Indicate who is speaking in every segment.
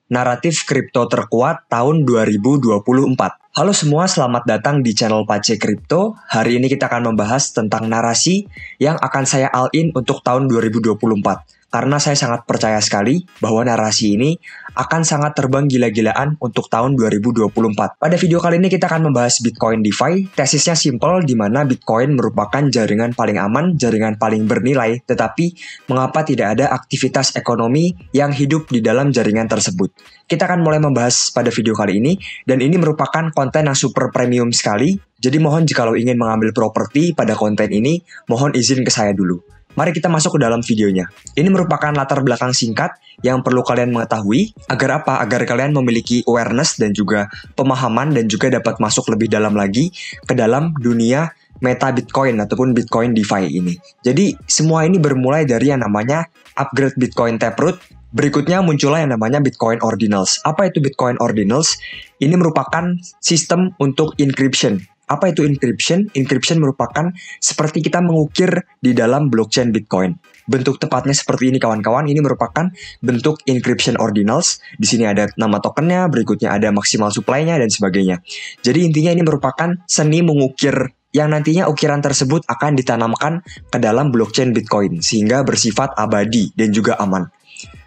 Speaker 1: naratif kripto terkuat tahun 2024. Halo semua, selamat datang di channel Pace Kripto. Hari ini kita akan membahas tentang narasi yang akan saya all-in untuk tahun 2024. Karena saya sangat percaya sekali bahwa narasi ini akan sangat terbang gila-gilaan untuk tahun 2024. Pada video kali ini kita akan membahas Bitcoin DeFi. Tesisnya simple, di mana Bitcoin merupakan jaringan paling aman, jaringan paling bernilai, tetapi mengapa tidak ada aktivitas ekonomi yang hidup di dalam jaringan tersebut. Kita akan mulai membahas pada video kali ini, dan ini merupakan konten yang super premium sekali. Jadi mohon jikalau ingin mengambil properti pada konten ini, mohon izin ke saya dulu. Mari kita masuk ke dalam videonya. Ini merupakan latar belakang singkat yang perlu kalian mengetahui. Agar apa? Agar kalian memiliki awareness dan juga pemahaman dan juga dapat masuk lebih dalam lagi ke dalam dunia meta Bitcoin ataupun Bitcoin DeFi ini. Jadi semua ini bermulai dari yang namanya upgrade Bitcoin Taproot. Berikutnya muncullah yang namanya Bitcoin Ordinals. Apa itu Bitcoin Ordinals? Ini merupakan sistem untuk encryption. Apa itu encryption? Encryption merupakan seperti kita mengukir di dalam blockchain Bitcoin. Bentuk tepatnya seperti ini kawan-kawan. Ini merupakan bentuk encryption ordinals. Di sini ada nama tokennya, berikutnya ada maksimal supply-nya dan sebagainya. Jadi intinya ini merupakan seni mengukir yang nantinya ukiran tersebut akan ditanamkan ke dalam blockchain Bitcoin sehingga bersifat abadi dan juga aman.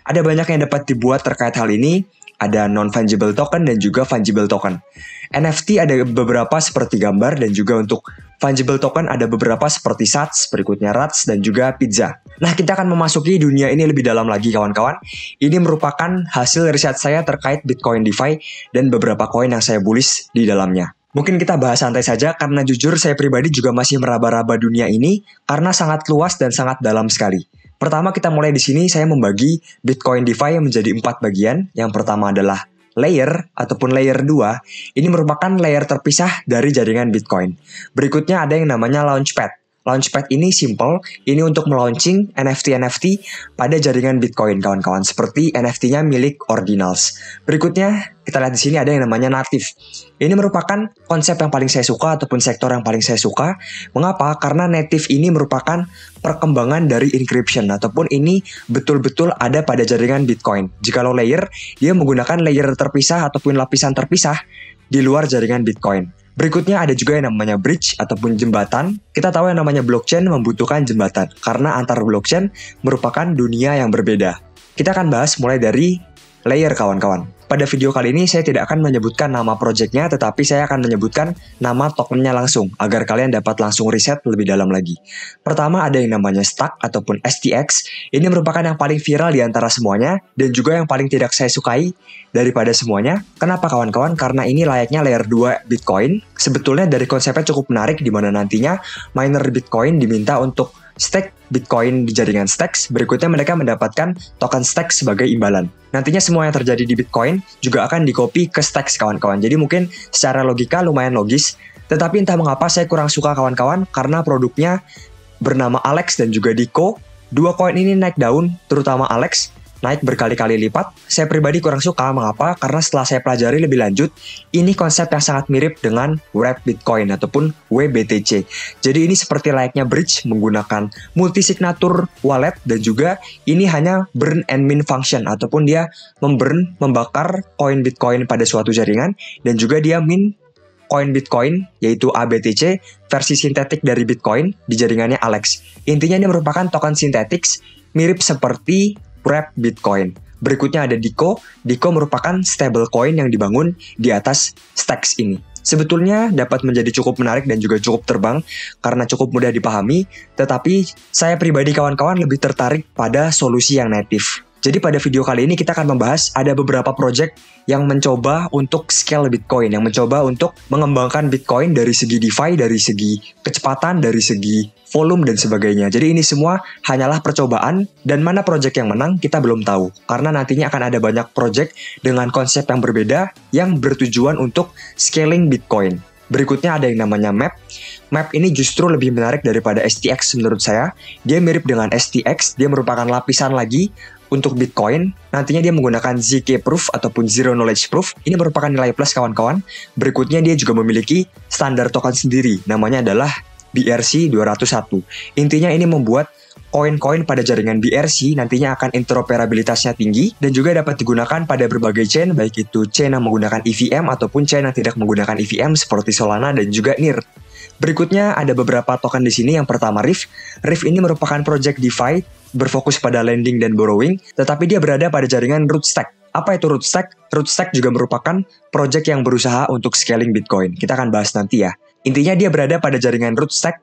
Speaker 1: Ada banyak yang dapat dibuat terkait hal ini. Ada non-fungible token dan juga fungible token. NFT ada beberapa seperti gambar dan juga untuk fungible token ada beberapa seperti Sats, berikutnya Rats dan juga Pizza. Nah, kita akan memasuki dunia ini lebih dalam lagi kawan-kawan. Ini merupakan hasil riset saya terkait Bitcoin DeFi dan beberapa koin yang saya bullish di dalamnya. Mungkin kita bahas santai saja karena jujur saya pribadi juga masih meraba-raba dunia ini karena sangat luas dan sangat dalam sekali. Pertama kita mulai di sini, saya membagi Bitcoin DeFi menjadi 4 bagian. Yang pertama adalah layer ataupun layer 2. Ini merupakan layer terpisah dari jaringan Bitcoin. Berikutnya ada yang namanya Launchpad. Launchpad ini simple, ini untuk melaunching NFT pada jaringan Bitcoin kawan-kawan, seperti NFT-nya milik Ordinals. Berikutnya kita lihat di sini ada yang namanya native. Ini merupakan konsep yang paling saya suka ataupun sektor yang paling saya suka. Mengapa? Karena native ini merupakan perkembangan dari encryption ataupun ini betul-betul ada pada jaringan Bitcoin. Jikalau layer, dia menggunakan layer terpisah ataupun lapisan terpisah di luar jaringan Bitcoin. Berikutnya ada juga yang namanya bridge ataupun jembatan. Kita tahu yang namanya blockchain membutuhkan jembatan karena antar blockchain merupakan dunia yang berbeda. Kita akan bahas mulai dari layer kawan-kawan. Pada video kali ini saya tidak akan menyebutkan nama projectnya, tetapi saya akan menyebutkan nama tokennya langsung agar kalian dapat langsung riset lebih dalam lagi. Pertama ada yang namanya Stack ataupun STX. Ini merupakan yang paling viral di antara semuanya dan juga yang paling tidak saya sukai daripada semuanya. Kenapa kawan-kawan? Karena ini layaknya layer 2 Bitcoin. Sebetulnya dari konsepnya cukup menarik di mana nantinya miner Bitcoin diminta untuk stake Bitcoin di jaringan Stacks. Berikutnya mereka mendapatkan token Stacks sebagai imbalan. Nantinya semua yang terjadi di Bitcoin juga akan di-copy ke Stacks kawan-kawan. Jadi mungkin secara logika lumayan logis. Tetapi entah mengapa saya kurang suka kawan-kawan karena produknya bernama Alex dan juga Diko. Dua koin ini naik daun, terutama Alex naik berkali-kali lipat. Saya pribadi kurang suka, mengapa? Karena setelah saya pelajari lebih lanjut, ini konsep yang sangat mirip dengan Wrap Bitcoin ataupun WBTC. Jadi ini seperti layaknya bridge menggunakan multi-signature wallet dan juga ini hanya burn and mint function ataupun dia membakar koin Bitcoin pada suatu jaringan dan juga dia mint koin Bitcoin yaitu ABTC versi sintetik dari Bitcoin di jaringannya Alex. Intinya ini merupakan token sintetik mirip seperti Wrap Bitcoin. Berikutnya ada Diko. Diko merupakan stablecoin yang dibangun di atas Stacks ini. Sebetulnya dapat menjadi cukup menarik dan juga cukup terbang karena cukup mudah dipahami, tetapi saya pribadi kawan-kawan lebih tertarik pada solusi yang native. Jadi pada video kali ini kita akan membahas ada beberapa project yang mencoba untuk scale Bitcoin, yang mencoba untuk mengembangkan Bitcoin dari segi DeFi, dari segi kecepatan, dari segi volume dan sebagainya. Jadi ini semua hanyalah percobaan dan mana project yang menang kita belum tahu. Karena nantinya akan ada banyak project dengan konsep yang berbeda yang bertujuan untuk scaling Bitcoin. Berikutnya ada yang namanya Map. Map ini justru lebih menarik daripada STX menurut saya. Dia mirip dengan STX, dia merupakan lapisan lagi untuk Bitcoin. Nantinya dia menggunakan ZK Proof ataupun Zero Knowledge Proof. Ini merupakan nilai plus kawan-kawan. Berikutnya dia juga memiliki standar token sendiri. Namanya adalah BRC 201. Intinya ini membuat koin-koin pada jaringan BRC nantinya akan interoperabilitasnya tinggi dan juga dapat digunakan pada berbagai chain, baik itu chain yang menggunakan EVM ataupun chain yang tidak menggunakan EVM seperti Solana dan juga NIR. Berikutnya ada beberapa token di sini. Yang pertama Riff. Riff ini merupakan project DeFi berfokus pada lending dan borrowing, tetapi dia berada pada jaringan Rootstack. Apa itu Rootstack? Rootstack juga merupakan project yang berusaha untuk scaling Bitcoin. Kita akan bahas nanti ya. Intinya dia berada pada jaringan Rootstack.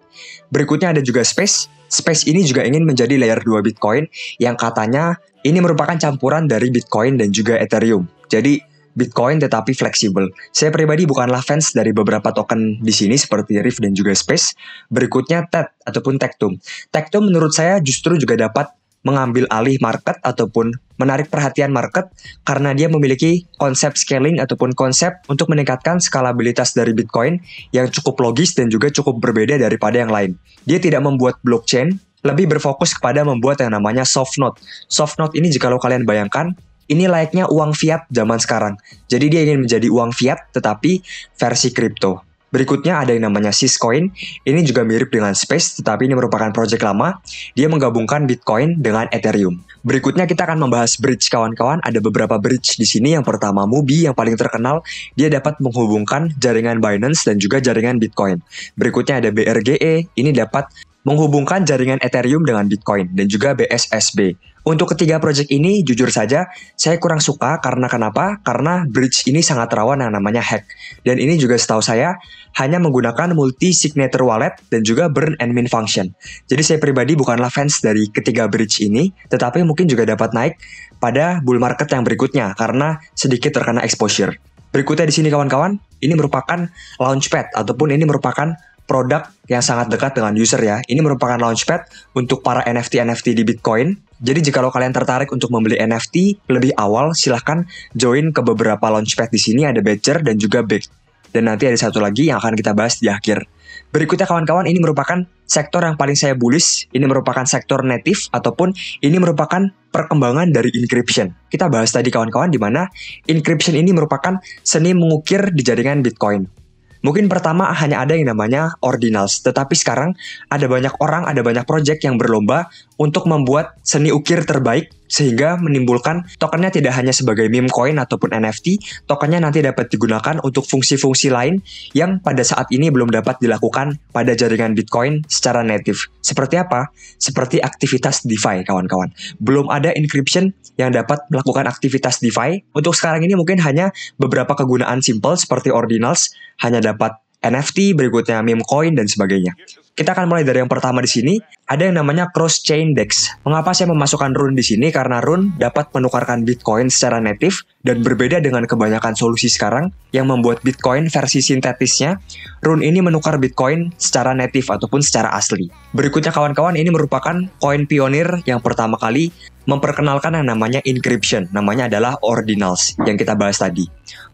Speaker 1: Berikutnya ada juga Space. Space ini juga ingin menjadi layer 2 Bitcoin yang katanya ini merupakan campuran dari Bitcoin dan juga Ethereum. Jadi Bitcoin tetapi fleksibel. Saya pribadi bukanlah fans dari beberapa token di sini seperti Riff dan juga Space. Berikutnya TED ataupun Tectum. Tectum menurut saya justru juga dapat mengambil alih market ataupun menarik perhatian market karena dia memiliki konsep scaling ataupun konsep untuk meningkatkan skalabilitas dari Bitcoin yang cukup logis dan juga cukup berbeda daripada yang lain. Dia tidak membuat blockchain, lebih berfokus kepada membuat yang namanya soft node. Soft node ini jika kalian bayangkan, ini layaknya uang fiat zaman sekarang. Jadi dia ingin menjadi uang fiat tetapi versi kripto. Berikutnya ada yang namanya Syscoin. Ini juga mirip dengan Space, tetapi ini merupakan project lama. Dia menggabungkan Bitcoin dengan Ethereum. Berikutnya kita akan membahas bridge kawan-kawan. Ada beberapa bridge di sini. Yang pertama Mubi yang paling terkenal. Dia dapat menghubungkan jaringan Binance dan juga jaringan Bitcoin. Berikutnya ada BRGE. Ini dapat menghubungkan jaringan Ethereum dengan Bitcoin dan juga BSSB. Untuk ketiga project ini, jujur saja, saya kurang suka karena kenapa? Karena bridge ini sangat rawan yang namanya hack. Dan ini juga setahu saya, hanya menggunakan multi-signature wallet dan juga burn and mint function. Jadi saya pribadi bukanlah fans dari ketiga bridge ini, tetapi mungkin juga dapat naik pada bull market yang berikutnya, karena sedikit terkena exposure. Berikutnya di sini kawan-kawan, ini merupakan launchpad, ataupun ini merupakan produk yang sangat dekat dengan user ya. Ini merupakan launchpad untuk para NFT di Bitcoin. Jadi jika kalian tertarik untuk membeli NFT lebih awal, silahkan join ke beberapa launchpad di sini. Ada Badger dan juga Big. Dan nanti ada satu lagi yang akan kita bahas di akhir. Berikutnya kawan-kawan, ini merupakan sektor yang paling saya bullish. Ini merupakan sektor native ataupun ini merupakan perkembangan dari encryption. Kita bahas tadi kawan-kawan di mana encryption ini merupakan seni mengukir di jaringan Bitcoin. Mungkin pertama hanya ada yang namanya ordinals, tetapi sekarang ada banyak orang, ada banyak project yang berlomba untuk membuat seni ukir terbaik sehingga menimbulkan tokennya tidak hanya sebagai meme coin ataupun NFT, tokennya nanti dapat digunakan untuk fungsi-fungsi lain yang pada saat ini belum dapat dilakukan pada jaringan Bitcoin secara native. Seperti apa? Seperti aktivitas DeFi, kawan-kawan. Belum ada encryption yang dapat melakukan aktivitas DeFi. Untuk sekarang ini mungkin hanya beberapa kegunaan simple seperti ordinals, hanya dapat NFT, berikutnya meme coin, dan sebagainya. Kita akan mulai dari yang pertama di sini. Ada yang namanya cross-chain DEX. Mengapa saya memasukkan Rune di sini? Karena Rune dapat menukarkan Bitcoin secara native dan berbeda dengan kebanyakan solusi sekarang yang membuat Bitcoin versi sintetisnya. Rune ini menukar Bitcoin secara native ataupun secara asli. Berikutnya kawan-kawan, ini merupakan koin pionir yang pertama kali memperkenalkan yang namanya encryption. Namanya adalah ordinals yang kita bahas tadi.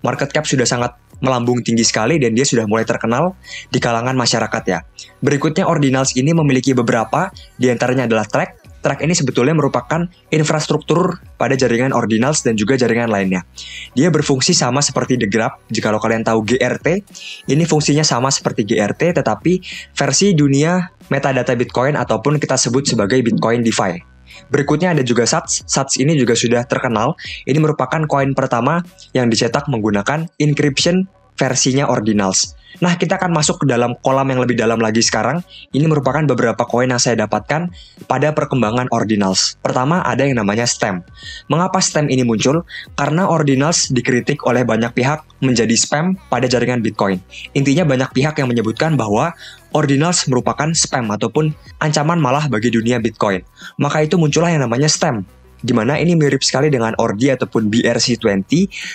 Speaker 1: Market cap sudah sangat melambung tinggi sekali dan dia sudah mulai terkenal di kalangan masyarakat ya. Berikutnya ordinals ini memiliki beberapa, diantaranya adalah track. Track ini sebetulnya merupakan infrastruktur pada jaringan ordinals dan juga jaringan lainnya. Dia berfungsi sama seperti The Graph. Jika kalian tahu GRT, ini fungsinya sama seperti GRT tetapi versi dunia metadata Bitcoin ataupun kita sebut sebagai Bitcoin DeFi. Berikutnya ada juga SATS. SATS ini juga sudah terkenal. Ini merupakan koin pertama yang dicetak menggunakan encryption versinya ordinals. Nah, kita akan masuk ke dalam kolam yang lebih dalam lagi sekarang. Ini merupakan beberapa koin yang saya dapatkan pada perkembangan ordinals. Pertama, ada yang namanya STEM. Mengapa STEM ini muncul? Karena ordinals dikritik oleh banyak pihak menjadi spam pada jaringan Bitcoin. Intinya banyak pihak yang menyebutkan bahwa ordinals merupakan spam ataupun ancaman malah bagi dunia Bitcoin. Maka itu muncullah yang namanya STEM. Di mana ini mirip sekali dengan Ordi ataupun BRC20,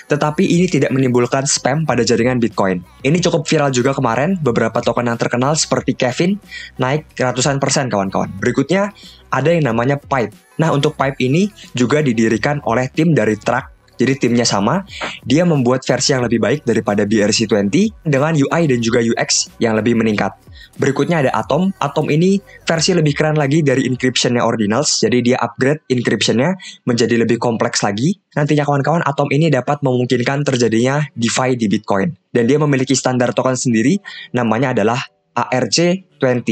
Speaker 1: tetapi ini tidak menimbulkan spam pada jaringan Bitcoin. Ini cukup viral juga kemarin, beberapa token yang terkenal seperti Kevin naik ratusan persen kawan-kawan. Berikutnya ada yang namanya Pipe. Nah, untuk Pipe ini juga didirikan oleh tim dari Track. Jadi timnya sama, dia membuat versi yang lebih baik daripada BRC20 dengan UI dan juga UX yang lebih meningkat. Berikutnya ada Atom. Atom ini versi lebih keren lagi dari encryption-nya ordinals. Jadi dia upgrade encryption-nya menjadi lebih kompleks lagi. Nantinya kawan-kawan, Atom ini dapat memungkinkan terjadinya DeFi di Bitcoin. Dan dia memiliki standar token sendiri, namanya adalah ERC20.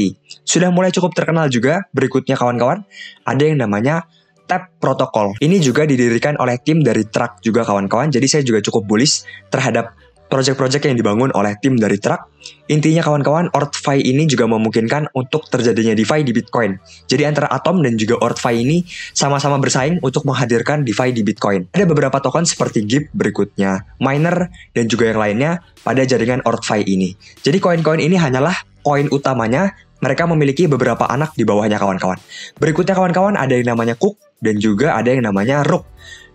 Speaker 1: Sudah mulai cukup terkenal juga. Berikutnya kawan-kawan, ada yang namanya TAP Protocol. Ini juga didirikan oleh tim dari Truck juga kawan-kawan. Jadi saya juga cukup bullish terhadap project-project yang dibangun oleh tim dari Truck. Intinya kawan-kawan, ORTFi ini juga memungkinkan untuk terjadinya DeFi di Bitcoin. Jadi antara Atom dan juga ORTFi ini sama-sama bersaing untuk menghadirkan DeFi di Bitcoin. Ada beberapa token seperti GIP berikutnya, Miner, dan juga yang lainnya pada jaringan ORTFi ini. Jadi koin-koin ini hanyalah koin utamanya, mereka memiliki beberapa anak di bawahnya kawan-kawan. Berikutnya kawan-kawan ada yang namanya Cook dan juga ada yang namanya Rook.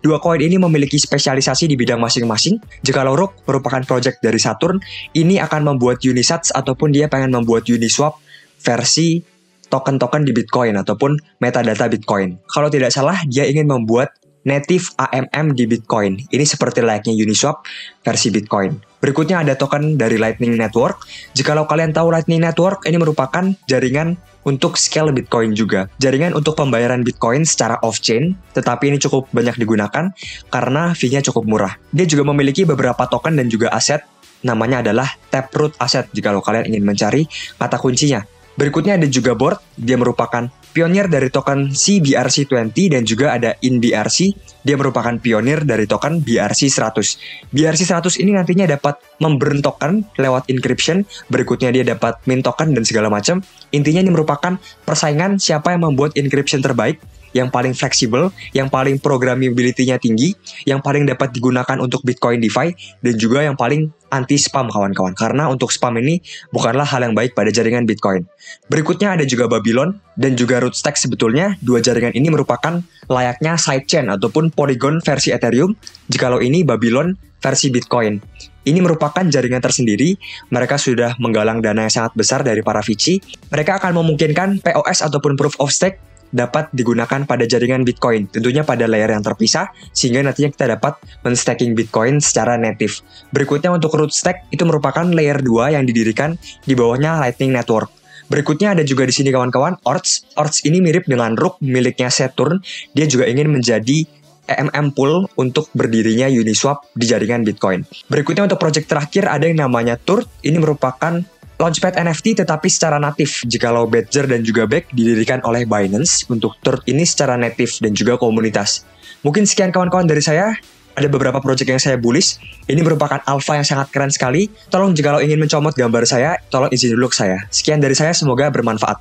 Speaker 1: Dua koin ini memiliki spesialisasi di bidang masing-masing. Jikalau Rook merupakan project dari Saturn, ini akan membuat Unisats ataupun dia pengen membuat Uniswap versi token-token di Bitcoin ataupun metadata Bitcoin. Kalau tidak salah, dia ingin membuat native AMM di Bitcoin. Ini seperti layaknya Uniswap versi Bitcoin. Berikutnya ada token dari Lightning Network. Jikalau kalian tahu Lightning Network, ini merupakan jaringan untuk scale Bitcoin juga. Jaringan untuk pembayaran Bitcoin secara off-chain, tetapi ini cukup banyak digunakan karena fee-nya cukup murah. Dia juga memiliki beberapa token dan juga aset, namanya adalah Taproot Asset jikalau kalian ingin mencari kata kuncinya. Berikutnya ada juga Board, dia merupakan pionir dari token CBRC20 dan juga ada InBRC, dia merupakan pionir dari token BRC100. BRC100 ini nantinya dapat memburn token lewat encryption, berikutnya dia dapat mint token dan segala macam. Intinya ini merupakan persaingan siapa yang membuat encryption terbaik, yang paling fleksibel, yang paling programmability-nya tinggi, yang paling dapat digunakan untuk Bitcoin DeFi, dan juga yang paling anti-spam kawan-kawan. Karena untuk spam ini bukanlah hal yang baik pada jaringan Bitcoin. Berikutnya ada juga Babylon dan juga Rootstack. Sebetulnya dua jaringan ini merupakan layaknya sidechain ataupun Polygon versi Ethereum. Jikalau ini Babylon versi Bitcoin. Ini merupakan jaringan tersendiri. Mereka sudah menggalang dana yang sangat besar dari para VC. Mereka akan memungkinkan POS ataupun Proof of Stake dapat digunakan pada jaringan Bitcoin, tentunya pada layer yang terpisah, sehingga nantinya kita dapat men-staking Bitcoin secara native. Berikutnya untuk Rootstack, itu merupakan layer 2 yang didirikan di bawahnya Lightning Network. Berikutnya ada juga di sini kawan-kawan, Orts. Orts ini mirip dengan Rook miliknya Saturn, dia juga ingin menjadi EMM pool untuk berdirinya Uniswap di jaringan Bitcoin. Berikutnya untuk project terakhir ada yang namanya Turt, ini merupakan Launchpad NFT tetapi secara natif. Jikalau Badger dan juga Beck didirikan oleh Binance, untuk Turt ini secara natif dan juga komunitas. Mungkin sekian kawan-kawan dari saya. Ada beberapa project yang saya bullish. Ini merupakan alpha yang sangat keren sekali. Tolong jikalau ingin mencomot gambar saya, tolong izin dulu ke saya. Sekian dari saya, semoga bermanfaat.